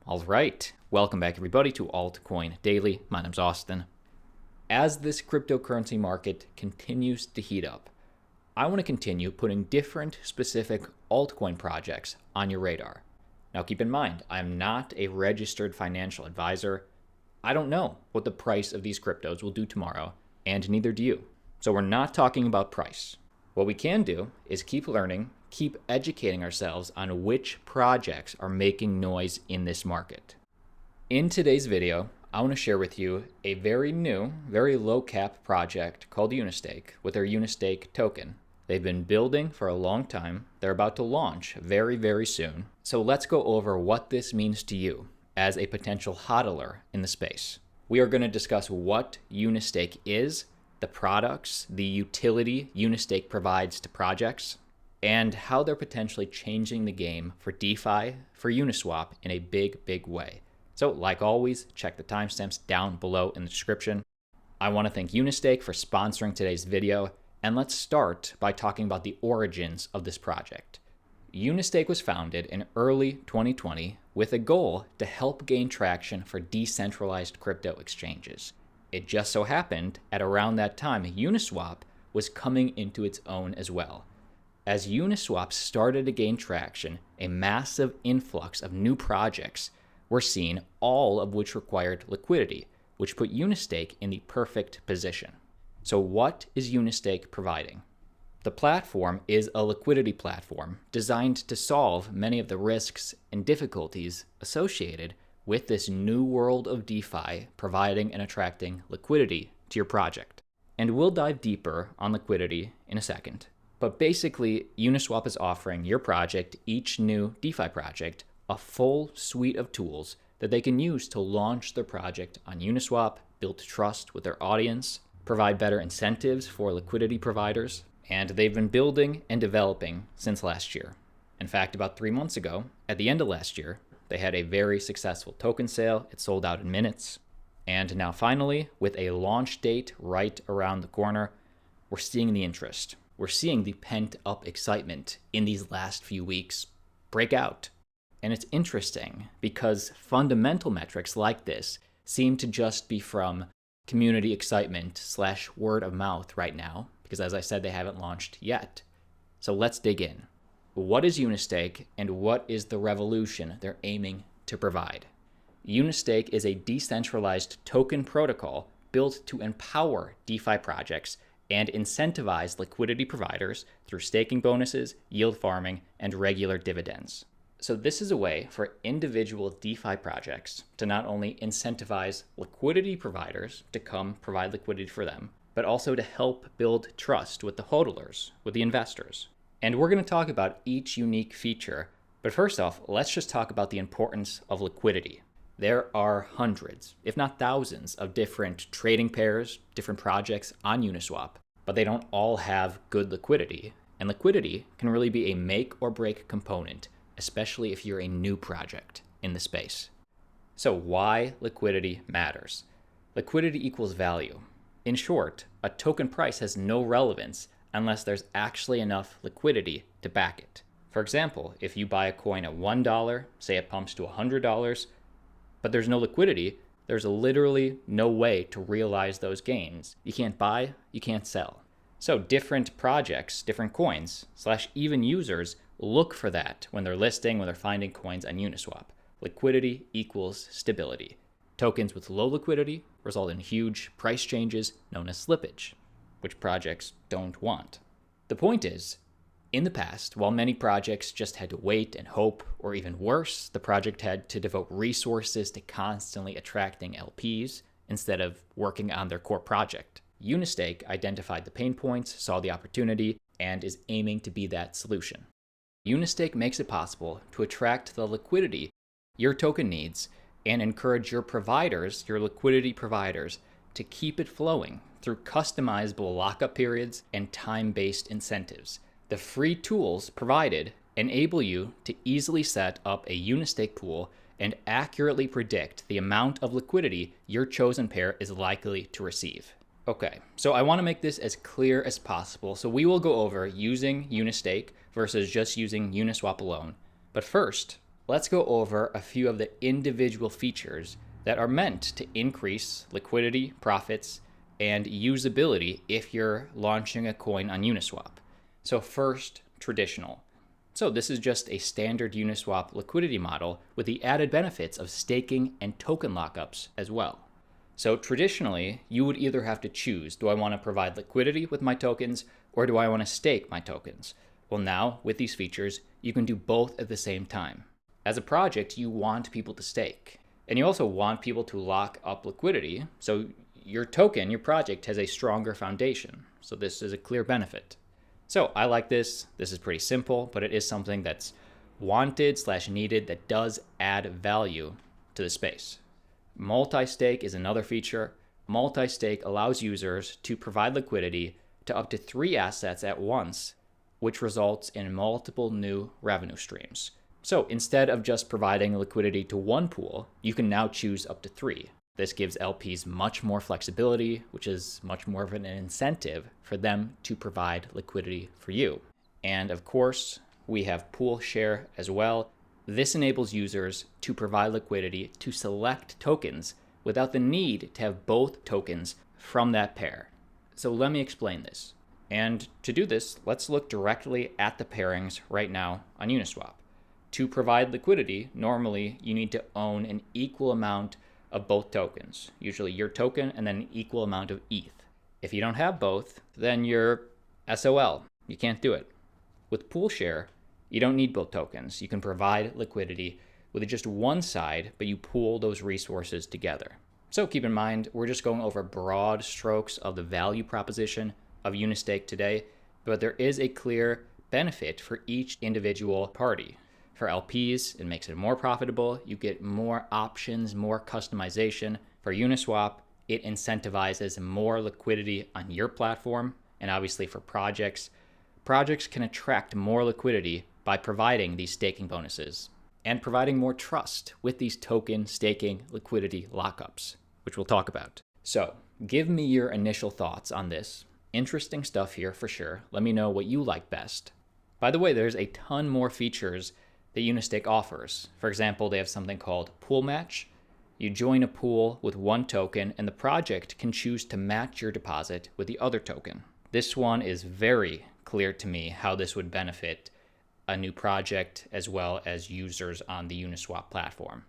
All right, welcome back everybody to Altcoin Daily. My name's Austin. As this cryptocurrency market continues to heat up, I want to continue putting different specific altcoin projects on your radar. Now keep in mind, I'm not a registered financial advisor. I don't know what the price of these cryptos will do tomorrow, and neither do you. So we're not talking about price. What we can do is keep learning, keep educating ourselves on which projects are making noise in this market. In today's video, I want to share with you a very new, very low cap project called Unistake with their Unistake token. They've been building for a long time. They're about to launch very, very soon. So let's go over what this means to you as a potential hodler in the space. We are going to discuss what Unistake is, the products, the utility Unistake provides to projects, and how they're potentially changing the game for DeFi, for Uniswap in a big, big way. So like always, check the timestamps down below in the description. I want to thank Unistake for sponsoring today's video, and let's start by talking about the origins of this project. Unistake was founded in early 2020 with a goal to help gain traction for decentralized crypto exchanges. It just so happened at around that time, Uniswap was coming into its own as well. As Uniswap started to gain traction, a massive influx of new projects were seen, all of which required liquidity, which put Unistake in the perfect position. So what is Unistake providing? The platform is a liquidity platform designed to solve many of the risks and difficulties associated with this new world of DeFi, providing and attracting liquidity to your project. And we'll dive deeper on liquidity in a second. But basically, Uniswap is offering your project, each new DeFi project, a full suite of tools that they can use to launch their project on Uniswap, build trust with their audience, provide better incentives for liquidity providers, and they've been building and developing since last year. In fact, about 3 months ago, at the end of last year, they had a very successful token sale. It sold out in minutes. And now finally, with a launch date right around the corner, we're seeing the interest. We're seeing the pent-up excitement in these last few weeks break out. And it's interesting because fundamental metrics like this seem to just be from community excitement / word of mouth right now, because as I said, they haven't launched yet. So let's dig in. What is Unistake and what is the revolution they're aiming to provide? Unistake is a decentralized token protocol built to empower DeFi projects and incentivize liquidity providers through staking bonuses, yield farming, and regular dividends. So this is a way for individual DeFi projects to not only incentivize liquidity providers to come provide liquidity for them, but also to help build trust with the hodlers, with the investors. And we're going to talk about each unique feature, but first off, let's just talk about the importance of liquidity. There are hundreds, if not thousands, of different trading pairs, different projects on Uniswap, but they don't all have good liquidity. And liquidity can really be a make or break component, especially if you're a new project in the space. So why liquidity matters? Liquidity equals value. In short, a token price has no relevance unless there's actually enough liquidity to back it. For example, if you buy a coin at $1, say it pumps to $100, but there's no liquidity, there's literally no way to realize those gains. You can't buy, you can't sell. So different projects, different coins, / even users look for that when they're listing, when they're finding coins on Uniswap. Liquidity equals stability. Tokens with low liquidity result in huge price changes known as slippage, which projects don't want. The point is, in the past, while many projects just had to wait and hope, or even worse, the project had to devote resources to constantly attracting LPs instead of working on their core project, Unistake identified the pain points, saw the opportunity, and is aiming to be that solution. Unistake makes it possible to attract the liquidity your token needs and encourage your providers, your liquidity providers, to keep it flowing through customizable lockup periods and time-based incentives. The free tools provided enable you to easily set up a Unistake pool and accurately predict the amount of liquidity your chosen pair is likely to receive. Okay, so I want to make this as clear as possible, so we will go over using Unistake versus just using Uniswap alone. But first, let's go over a few of the individual features that are meant to increase liquidity, profits, and usability if you're launching a coin on Uniswap. So first, traditional. So this is just a standard Uniswap liquidity model with the added benefits of staking and token lockups as well. So traditionally, you would either have to choose, do I want to provide liquidity with my tokens or do I want to stake my tokens? Well, now with these features, you can do both at the same time. As a project, you want people to stake, and you also want people to lock up liquidity. So your token, your project has a stronger foundation. So this is a clear benefit. So I like this. This is pretty simple, but it is something that's wanted/needed that does add value to the space. Multi-stake is another feature. Multi-stake allows users to provide liquidity to up to 3 assets at once, which results in multiple new revenue streams. So instead of just providing liquidity to one pool, you can now choose up to 3. This gives LPs much more flexibility, which is much more of an incentive for them to provide liquidity for you. And of course, we have pool share as well. This enables users to provide liquidity to select tokens without the need to have both tokens from that pair. So let me explain this. And to do this, let's look directly at the pairings right now on Uniswap. To provide liquidity, normally you need to own an equal amount of both tokens, usually your token and then an equal amount of ETH. If you don't have both, then you're SOL. You can't do it. With pool share, you don't need both tokens. You can provide liquidity with just one side, but you pool those resources together. So keep in mind, we're just going over broad strokes of the value proposition of Unistake today, but there is a clear benefit for each individual party. For LPs, it makes it more profitable. You get more options, more customization. For Uniswap, it incentivizes more liquidity on your platform. And obviously for projects can attract more liquidity by providing these staking bonuses and providing more trust with these token staking liquidity lockups, which we'll talk about. So give me your initial thoughts on this. Interesting stuff here for sure. Let me know what you like best. By the way, there's a ton more features that Unistake offers. For example, they have something called Pool Match. You join a pool with one token and the project can choose to match your deposit with the other token. This one is very clear to me how this would benefit a new project as well as users on the Uniswap platform.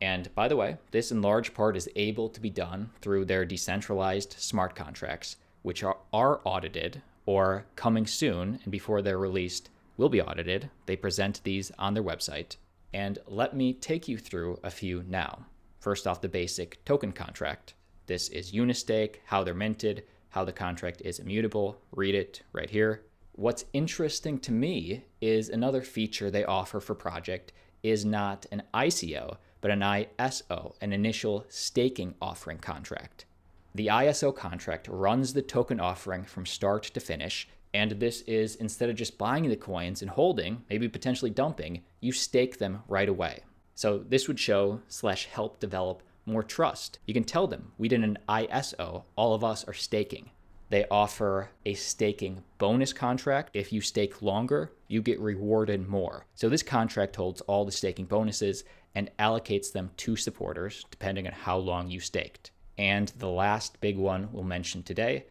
And by the way, this in large part is able to be done through their decentralized smart contracts, which are audited or coming soon, and before they're released, will be audited. They present these on their website. And let me take you through a few now. First off, the basic token contract. This is Unistake, how they're minted, how the contract is immutable. Read it right here. What's interesting to me is another feature they offer for project is not an ICO, but an ISO, an initial staking offering contract. The ISO contract runs the token offering from start to finish, and this is instead of just buying the coins and holding, maybe potentially dumping, you stake them right away. So this would show/help develop more trust. You can tell them, we did an ISO, all of us are staking. They offer a staking bonus contract. If you stake longer, you get rewarded more. So this contract holds all the staking bonuses and allocates them to supporters depending on how long you staked. And the last big one we'll mention today,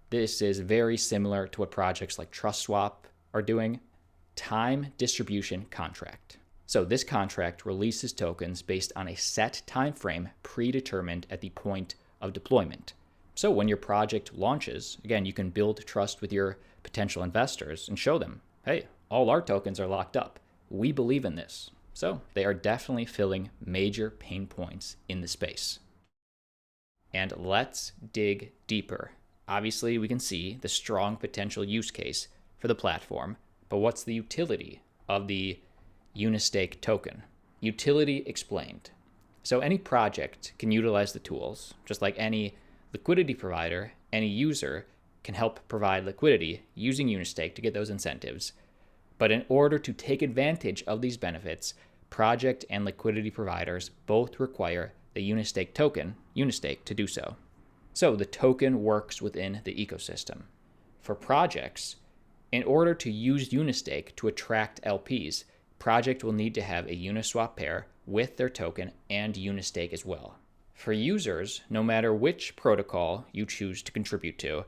this is very similar to what projects like TrustSwap are doing, time distribution contract. So this contract releases tokens based on a set time frame predetermined at the point of deployment. So when your project launches, again, you can build trust with your potential investors and show them, hey, all our tokens are locked up. We believe in this. So they are definitely filling major pain points in the space. And let's dig deeper. Obviously, we can see the strong potential use case for the platform, but what's the utility of the Unistake token? Utility explained. So any project can utilize the tools, just like any liquidity provider, any user can help provide liquidity using Unistake to get those incentives. But in order to take advantage of these benefits, project and liquidity providers both require the Unistake token, Unistake, to do so. So the token works within the ecosystem. For projects, in order to use Unistake to attract LPs, project will need to have a Uniswap pair with their token and Unistake as well. For users, no matter which protocol you choose to contribute to,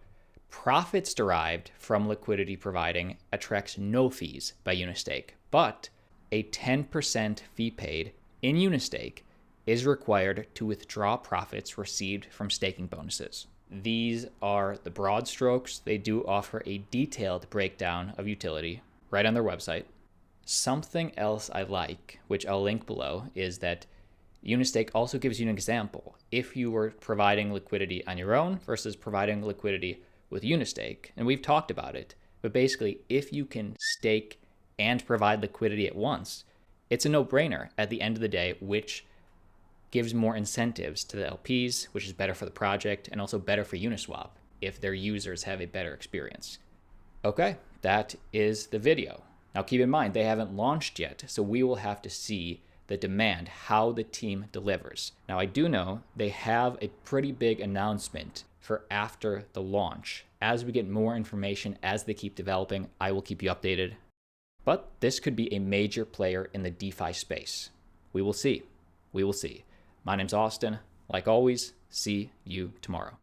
profits derived from liquidity providing attracts no fees by Unistake, but a 10% fee paid in Unistake is required to withdraw profits received from staking bonuses. These are the broad strokes. They do offer a detailed breakdown of utility right on their website. Something else I like, which I'll link below, is that Unistake also gives you an example. If you were providing liquidity on your own versus providing liquidity with Unistake, and we've talked about it, but basically if you can stake and provide liquidity at once, it's a no-brainer at the end of the day, which gives more incentives to the LPs, which is better for the project and also better for Uniswap if their users have a better experience. Okay, that is the video. Now keep in mind, they haven't launched yet, so we will have to see the demand, how the team delivers. Now I do know they have a pretty big announcement for after the launch. As we get more information, as they keep developing, I will keep you updated. But this could be a major player in the DeFi space. We will see. We will see. My name's Austin. Like always, see you tomorrow.